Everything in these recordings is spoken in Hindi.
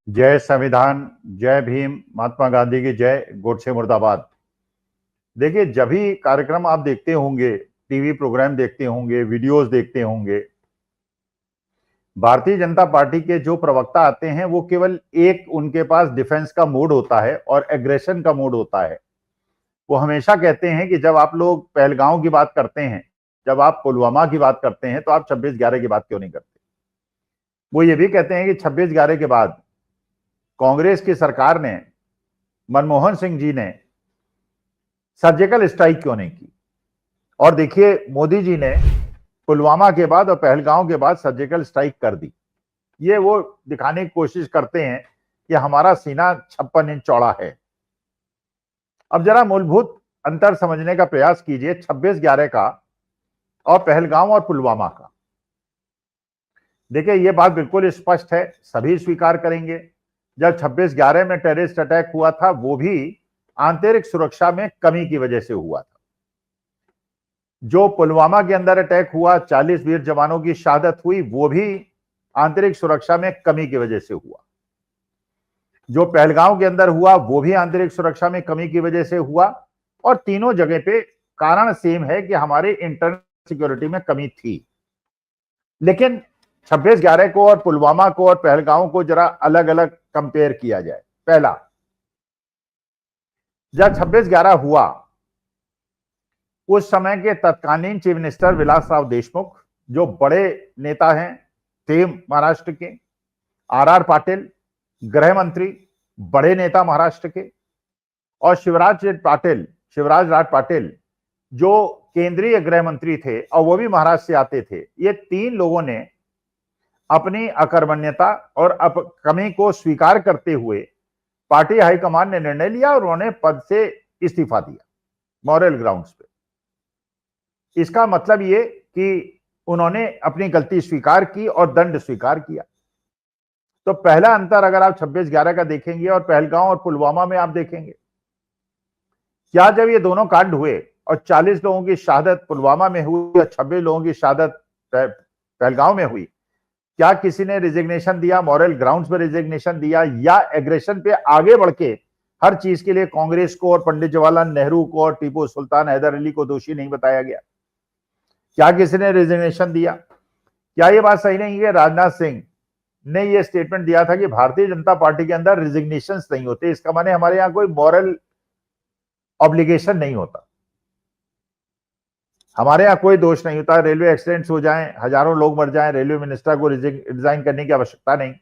जय संविधान, जय भीम, महात्मा गांधी की जय, गोडसे मुर्दाबाद। देखिए, जब भी कार्यक्रम आप देखते होंगे, टीवी प्रोग्राम देखते होंगे, वीडियोस देखते होंगे, भारतीय जनता पार्टी के जो प्रवक्ता आते हैं वो केवल एक उनके पास डिफेंस का मोड होता है और एग्रेशन का मोड होता है। वो हमेशा कहते हैं कि जब आप लोग पहलगांव की बात करते हैं, जब आप पुलवामा की बात करते हैं, तो आप 26/11 की बात क्यों नहीं करते। वो ये भी कहते हैं कि 26/11 के बाद कांग्रेस की सरकार ने, मनमोहन सिंह जी ने सर्जिकल स्ट्राइक क्यों नहीं की। और देखिए, मोदी जी ने पुलवामा के बाद और पहलगांव के बाद सर्जिकल स्ट्राइक कर दी। ये वो दिखाने की कोशिश करते हैं कि हमारा सीना 56 इंच चौड़ा है। अब जरा मूलभूत अंतर समझने का प्रयास कीजिए 26/11 का और पहलगांव और पुलवामा का। देखिए, ये बात बिल्कुल स्पष्ट है, सभी स्वीकार करेंगे। जब 26/11 में टेररिस्ट अटैक हुआ था, वो भी आंतरिक सुरक्षा में कमी की वजह से हुआ था। जो पुलवामा के अंदर अटैक हुआ, 40 वीर जवानों की शहादत हुई, वो भी आंतरिक सुरक्षा में कमी की वजह से हुआ। जो पहलगांव के अंदर हुआ, वो भी आंतरिक सुरक्षा में कमी की वजह से हुआ। और तीनों जगह पे कारण सेम है कि हमारे इंटरनल सिक्योरिटी में कमी थी। लेकिन 26/11 को और पुलवामा को और पहलगांव को जरा अलग अलग कंपेयर किया जाए। पहला, जब 26/11 हुआ, उस समय के तत्कालीन चीफ मिनिस्टर विलासराव देशमुख, जो बड़े नेता हैं, थे महाराष्ट्र के, आर पाटिल, गृह मंत्री, बड़े नेता महाराष्ट्र के, और शिवराज राज पाटिल, जो केंद्रीय गृह मंत्री थे और वो भी महाराष्ट्र से आते थे। ये तीन लोगों ने अपनी अकर्मण्यता और कमी को स्वीकार करते हुए पार्टी हाईकमान ने निर्णय लिया और उन्होंने पद से इस्तीफा दिया मॉरल ग्राउंड्स पे। इसका मतलब ये कि उन्होंने अपनी गलती स्वीकार की और दंड स्वीकार किया। तो पहला अंतर अगर आप 26/11 का देखेंगे और पहलगांव और पुलवामा में आप देखेंगे, क्या जब ये दोनों कांड हुए और 40 लोगों की शहादत पुलवामा में हुई और 26 लोगों की शहादत पहलगांव में हुई, क्या किसी ने रिजिग्नेशन दिया, मॉरल ग्राउंड्स पर रिजिग्नेशन दिया, या एग्रेशन पे आगे बढ़ के हर चीज के लिए कांग्रेस को और पंडित जवाहरलाल नेहरू को और टीपू सुल्तान हैदर अली को दोषी नहीं बताया गया? क्या किसी ने रिजिग्नेशन दिया? क्या ये बात सही नहीं है? राजनाथ सिंह ने ये स्टेटमेंट दिया था कि भारतीय जनता पार्टी के अंदर रिजिग्नेशन नहीं होते, इसका माने हमारे यहां कोई मॉरल ऑब्लिगेशन नहीं होता, हमारे यहां कोई दोष नहीं होता। रेलवे एक्सीडेंट्स हो जाएं, हजारों लोग मर जाएं, रेलवे मिनिस्टर को रिजाइन करने की आवश्यकता नहीं।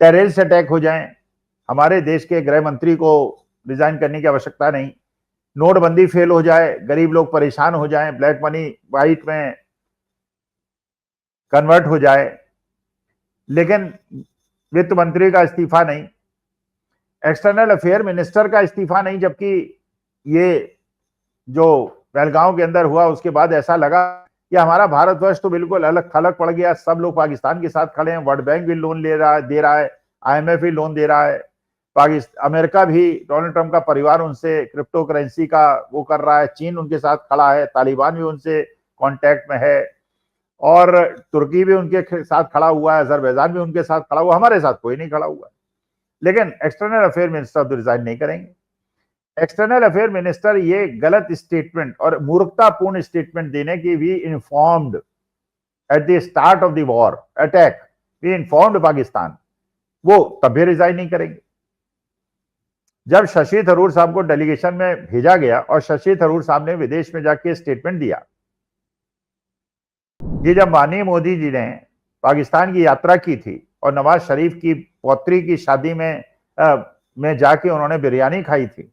टेररिस्ट अटैक हो जाएं, हमारे देश के गृह मंत्री को रिजाइन करने की आवश्यकता नहीं। नोटबंदी फेल हो जाए, गरीब लोग परेशान हो जाएं, ब्लैक मनी व्हाइट में कन्वर्ट हो जाए, लेकिन वित्त मंत्री का इस्तीफा नहीं, एक्सटर्नल अफेयर मिनिस्टर का इस्तीफा नहीं। जबकि ये जो पहलगांव के अंदर हुआ उसके बाद ऐसा लगा कि हमारा भारतवर्ष तो बिल्कुल अलग थलग पड़ गया, सब लोग पाकिस्तान के साथ खड़े हैं, वर्ल्ड बैंक भी लोन दे रहा है, IMF भी लोन दे रहा है, अमेरिका भी, डोनाल्ड ट्रंप का परिवार उनसे क्रिप्टो करेंसी का वो कर रहा है, चीन उनके साथ खड़ा है, तालिबान भी उनसे कांटेक्ट में है, और तुर्की भी उनके साथ खड़ा हुआ है, अजरबैजान भी उनके साथ खड़ा हुआ, हमारे साथ कोई नहीं खड़ा हुआ। लेकिन एक्सटर्नल अफेयर मिनिस्टर तो रिजाइन नहीं करेंगे। एक्सटर्नल अफेयर मिनिस्टर ये गलत स्टेटमेंट और मूर्खतापूर्ण स्टेटमेंट देने की भी informed at the start of the war attack, we informed Pakistan, वो तब भी रिजाइन नहीं करेंगे। जब शशि थरूर साहब को डेलीगेशन में भेजा गया और शशि थरूर साहब ने विदेश में जाके स्टेटमेंट दिया कि जब माननीय मोदी जी ने पाकिस्तान की यात्रा की थी और नवाज शरीफ की पौत्री की शादी में जाके उन्होंने बिरयानी खाई थी,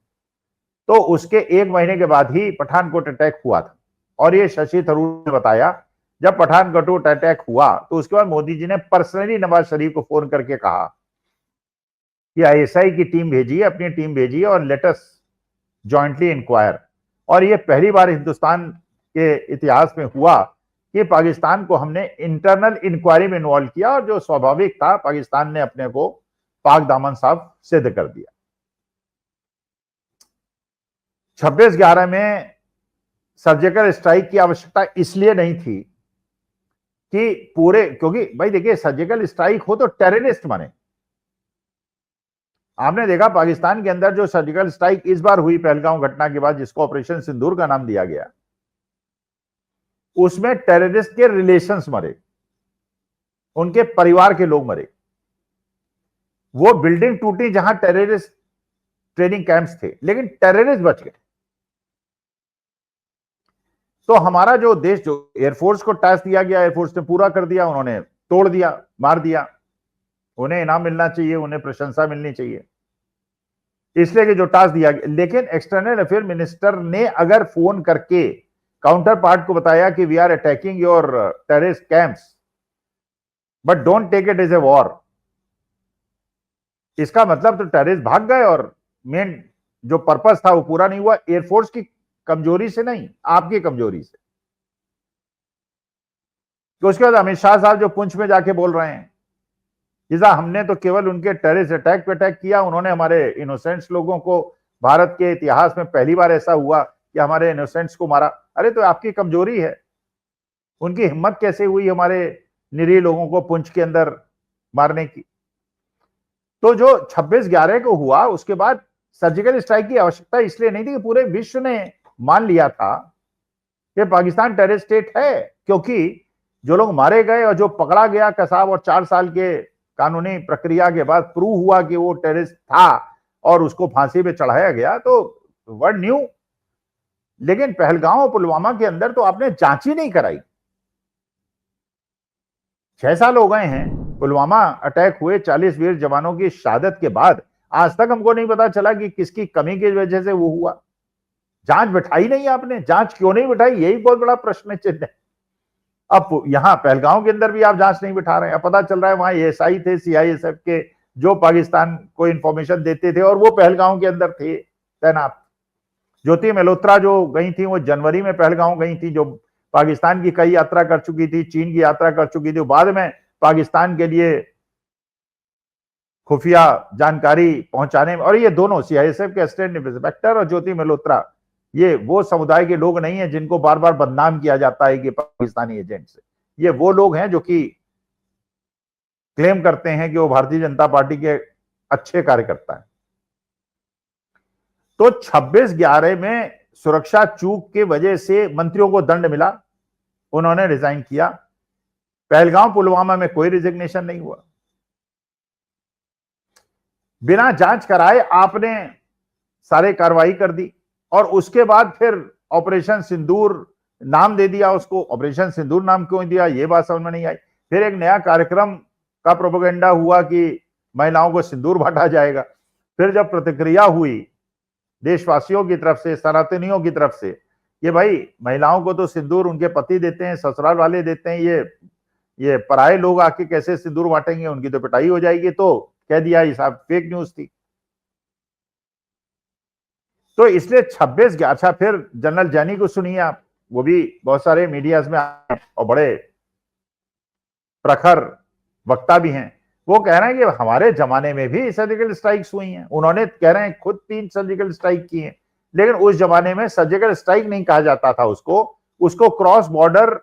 तो उसके 1 महीने के बाद ही पठानकोट अटैक हुआ था। और ये शशि थरूर ने बताया, जब पठानकोट अटैक हुआ तो उसके बाद मोदी जी ने पर्सनली नवाज शरीफ को फोन करके कहा कि ISI की टीम भेजिए, अपनी टीम भेजिए और लेट अस जॉइंटली इंक्वायर। और ये पहली बार हिंदुस्तान के इतिहास में हुआ कि पाकिस्तान को हमने इंटरनल इंक्वायरी में इन्वॉल्व किया, और जो स्वाभाविक था, पाकिस्तान ने अपने को पाक दामन साहब सिद्ध कर दिया। 26/11 में सर्जिकल स्ट्राइक की आवश्यकता इसलिए नहीं थी कि क्योंकि भाई देखिए, सर्जिकल स्ट्राइक हो तो टेररिस्ट बने, आपने देखा पाकिस्तान के अंदर जो सर्जिकल स्ट्राइक इस बार हुई पहलगांव घटना के बाद, जिसको ऑपरेशन सिंदूर का नाम दिया गया, उसमें टेररिस्ट के रिलेशंस मरे, उनके परिवार के लोग मरे। वो बिल्डिंग टूटी जहां टेररिस्ट ट्रेनिंग कैंप्स थे, लेकिन टेररिस्ट बच गए। तो हमारा जो देश, जो एयरफोर्स को टास्क दिया गया, एयरफोर्स ने पूरा कर दिया, उन्होंने तोड़ दिया, मार दिया। उन्हें इनाम मिलना चाहिए, उन्हें प्रशंसा मिलनी चाहिए, इसलिए कि जो टास्क दिया गया। लेकिन एक्सटर्नल अफेयर मिनिस्टर ने अगर फोन करके काउंटर पार्ट को बताया कि we are attacking your terrorist camps but don't take it as a war, इसका मतलब तो टेररिस्ट भाग गए और मेन जो पर्पस था वो पूरा नहीं हुआ। एयरफोर्स की कमजोरी से नहीं, आपकी कमजोरी से। तो उसके बाद अमित शाह साहब जो पुंछ में जाके बोल रहे हैं, जिसा हमने तो केवल उनके टेररिस्ट अटैक पे अटैक किया, उन्होंने हमारे इनोसेंट्स लोगों को, भारत के इतिहास में पहली बार ऐसा हुआ कि हमारे इनोसेंट्स को मारा। अरे तो आपकी कमजोरी है, उनकी हिम्मत कैसे हुई हमारे निरीह लोगों को पुंछ के अंदर मारने की। तो जो 26/11 को हुआ, उसके बाद सर्जिकल स्ट्राइक की आवश्यकता इसलिए नहीं थी कि पूरे विश्व ने मान लिया था कि पाकिस्तान टेररिस्ट स्टेट है, क्योंकि जो लोग मारे गए और जो पकड़ा गया कसाब और 4 साल के कानूनी प्रक्रिया के बाद प्रूव हुआ कि वो टेररिस्ट था और उसको फांसी पे चढ़ाया गया, तो वर्ड न्यू। लेकिन पहलगांव और पुलवामा के अंदर तो आपने जांच ही नहीं कराई। 6 साल हो गए हैं पुलवामा अटैक हुए, 40 वीर जवानों की शहादत के बाद आज तक हमको नहीं पता चला कि किसकी कमी की वजह से वो हुआ। जांच बिठाई नहीं आपने, जांच क्यों नहीं बिठाई, यही बहुत बड़ा प्रश्न चिन्ह है। अब यहां पहलगांव के अंदर भी आप जांच नहीं बिठा रहे हैं। पता चल रहा है वहां एएसआई थे सीआईएसएफ के, जो पाकिस्तान को इंफॉर्मेशन देते थे, और वो पहलगांव के अंदर थे तैनात। ज्योति मल्होत्रा जो गई थी, वो जनवरी में पहलगांव गई थी, जो पाकिस्तान की कई यात्रा कर चुकी थी, चीन की यात्रा कर चुकी थी, बाद में पाकिस्तान के लिए खुफिया जानकारी पहुंचाने में। और ये दोनों सीआईएसएफ के असिस्टेंट इंस्पेक्टर और ज्योति मल्होत्रा, ये वो समुदाय के लोग नहीं है जिनको बार बार बदनाम किया जाता है कि पाकिस्तानी एजेंट से। ये वो लोग हैं जो कि क्लेम करते हैं कि वो भारतीय जनता पार्टी के अच्छे कार्यकर्ता हैं। तो 26/11 में सुरक्षा चूक की वजह से मंत्रियों को दंड मिला, उन्होंने रिजाइन किया। पहलगांव पुलवामा में कोई रिजिग्नेशन नहीं हुआ। बिना जांच कराए आपने सारे कार्रवाई कर दी, और उसके बाद फिर ऑपरेशन सिंदूर नाम दे दिया उसको। ऑपरेशन सिंदूर नाम क्यों दिया, ये बात समझ में नहीं आई। फिर एक नया कार्यक्रम का प्रोपेगेंडा हुआ कि महिलाओं को सिंदूर बांटा जाएगा। फिर जब प्रतिक्रिया हुई देशवासियों की तरफ से, सनातनियों की तरफ से, ये भाई महिलाओं को तो सिंदूर उनके पति देते हैं, ससुराल वाले देते हैं, ये पराये लोग आके कैसे सिंदूर बांटेंगे, उनकी तो पिटाई हो जाएगी। तो कह दिया ये सब फेक न्यूज थी। तो इसलिए 26/11, अच्छा फिर जनरल जैनी को सुनिए आप, वो भी बहुत सारे मीडियाज में आए और बड़े प्रखर वक्ता भी हैं। वो कह रहे हैं कि हमारे जमाने में भी सर्जिकल स्ट्राइक्स हुई हैं। उन्होंने कह रहे हैं खुद 3 सर्जिकल स्ट्राइक की हैं, लेकिन उस जमाने में सर्जिकल स्ट्राइक नहीं कहा जाता था उसको क्रॉस बॉर्डर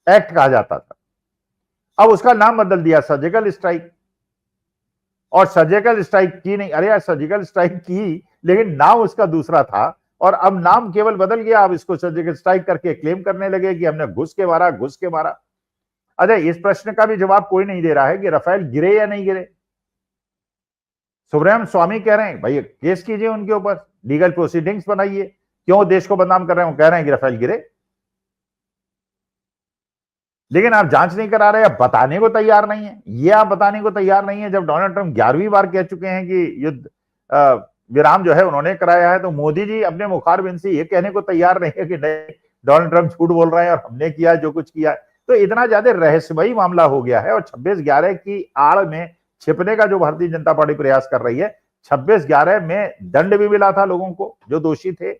एक्ट कहा जाता था। अब उसका नाम बदल दिया सर्जिकल स्ट्राइक। और सर्जिकल स्ट्राइक की नहीं, अरे यार सर्जिकल स्ट्राइक की, लेकिन नाम उसका दूसरा था, और अब नाम केवल बदल गया। अब इसको सर्जिकल स्ट्राइक करके क्लेम करने लगे कि हमने घुस के मारा। अरे इस प्रश्न का भी जवाब कोई नहीं दे रहा है कि राफेल गिरे या नहीं गिरे। सुब्रमण्यम स्वामी कह रहे हैं भाई केस कीजिए उनके ऊपर, लीगल प्रोसीडिंग्स बनाइए, क्यों देश को बदनाम कर रहे हैं। वो कह रहे हैं कि राफेल गिरे, लेकिन आप जांच नहीं करा रहे, आप बताने को तैयार नहीं है। ये आप बताने को तैयार नहीं है जब डोनाल्ड ट्रंप 11वीं बार कह चुके हैं कि युद्ध विराम जो है उन्होंने कराया है। तो मोदी जी अपने मुखारबिंद से ये कहने को तैयार नहीं है कि नहीं डोनाल्ड ट्रंप झूठ बोल रहे हैं और हमने किया जो कुछ किया। तो इतना ज्यादा रहस्यमयी मामला हो गया है, और 26/11 की आड़ में छिपने का जो भारतीय जनता पार्टी प्रयास कर रही है। 26/11 में दंड भी मिला था लोगों को जो दोषी थे,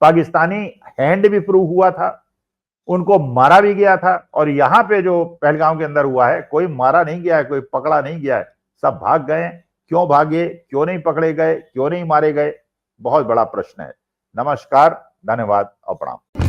पाकिस्तानी हैंड भी प्रूव हुआ था, उनको मारा भी गया था। और यहां पे जो पहलगांव के अंदर हुआ है, कोई मारा नहीं गया है, कोई पकड़ा नहीं गया है, सब भाग गए। क्यों भागे, क्यों नहीं पकड़े गए, क्यों नहीं मारे गए, बहुत बड़ा प्रश्न है। नमस्कार, धन्यवाद और प्रणाम।